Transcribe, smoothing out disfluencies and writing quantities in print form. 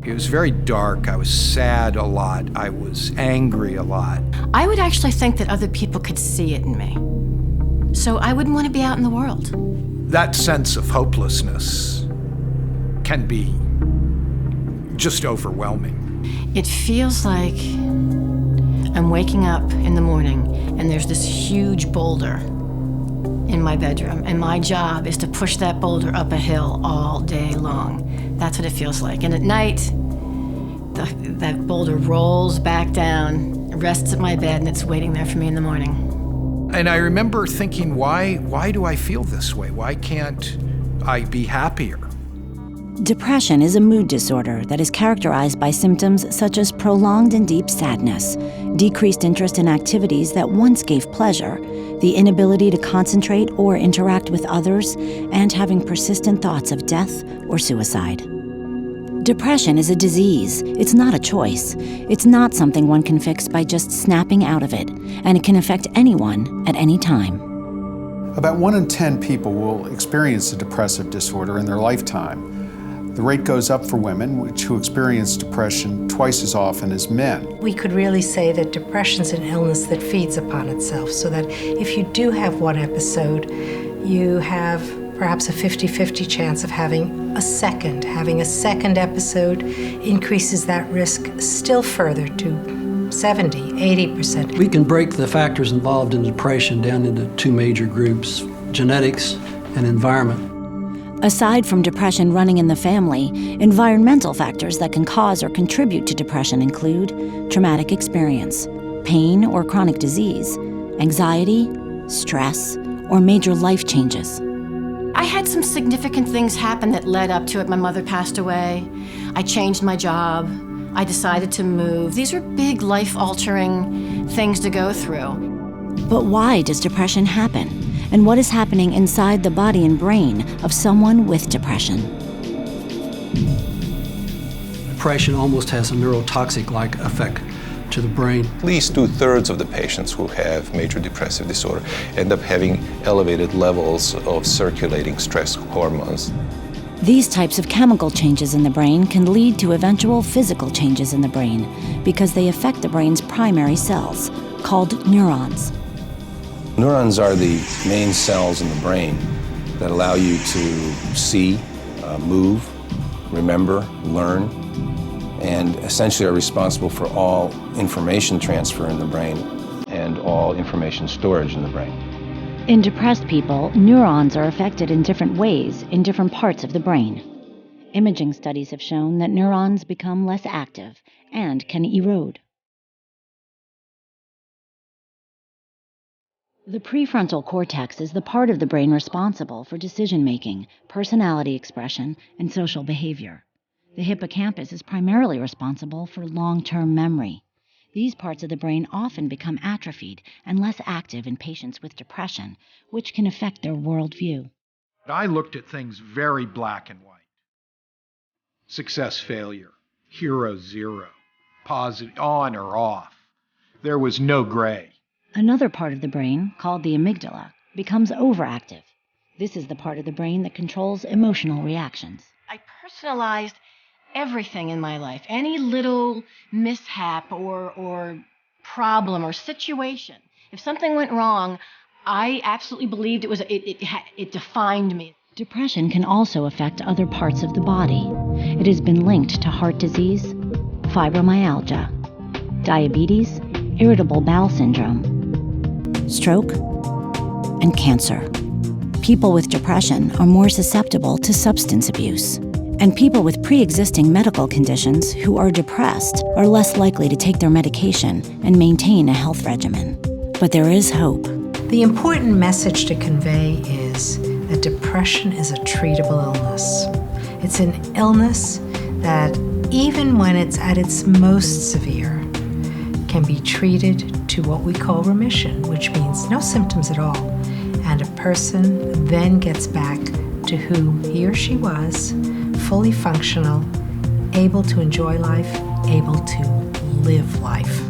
It was very dark. I was sad a lot. I was angry a lot. I would actually think that other people could see it in me. So I wouldn't want to be out in the world. That sense of hopelessness can be just overwhelming. It feels like I'm waking up in the morning and there's this huge boulder in my bedroom, and my job is to push that boulder up a hill all day long. That's what it feels like. And at night, that boulder rolls back down, rests at my bed, and it's waiting there for me in the morning. And I remember thinking, why do I feel this way? Why can't I be happier? Depression is a mood disorder that is characterized by symptoms such as prolonged and deep sadness, decreased interest in activities that once gave pleasure, the inability to concentrate or interact with others, and having persistent thoughts of death or suicide. Depression is a disease. It's not a choice. It's not something one can fix by just snapping out of it, and it can affect anyone at any time. About 1 in 10 people will experience a depressive disorder in their lifetime. The rate goes up for women, who experience depression twice as often as men. We could really say that depression is an illness that feeds upon itself, so that if you do have one episode, you have perhaps a 50-50 chance of having a second. Having a second episode increases that risk still further to 70, 80%. We can break the factors involved in depression down into two major groups: genetics and environment. Aside from depression running in the family, environmental factors that can cause or contribute to depression include traumatic experience, pain or chronic disease, anxiety, stress, or major life changes. I had some significant things happen that led up to it. My mother passed away. I changed my job. I decided to move. These are big, life-altering things to go through. But why does depression happen? And what is happening inside the body and brain of someone with depression? Depression almost has a neurotoxic-like effect to the brain. At least 2/3 of the patients who have major depressive disorder end up having elevated levels of circulating stress hormones. These types of chemical changes in the brain can lead to eventual physical changes in the brain because they affect the brain's primary cells, called neurons. Neurons are the main cells in the brain that allow you to see, move, remember, learn, and essentially are responsible for all information transfer in the brain and all information storage in the brain. In depressed people, neurons are affected in different ways in different parts of the brain. Imaging studies have shown that neurons become less active and can erode. The prefrontal cortex is the part of the brain responsible for decision-making, personality expression, and social behavior. The hippocampus is primarily responsible for long-term memory. These parts of the brain often become atrophied and less active in patients with depression, which can affect their worldview. I looked at things very black and white. Success, failure, hero, zero, positive, on or off. There was no gray. Another part of the brain, called the amygdala, becomes overactive. This is the part of the brain that controls emotional reactions. I personalized everything in my life. Any little mishap or problem or situation. If something went wrong, I absolutely believed it defined me. Depression can also affect other parts of the body. It has been linked to heart disease, fibromyalgia, diabetes, irritable bowel syndrome, stroke, and cancer. People with depression are more susceptible to substance abuse. And people with pre-existing medical conditions who are depressed are less likely to take their medication and maintain a health regimen. But there is hope. The important message to convey is that depression is a treatable illness. It's an illness that, even when it's at its most severe, can be treated to what we call remission, which means no symptoms at all. And a person then gets back to who he or she was, fully functional, able to enjoy life, able to live life.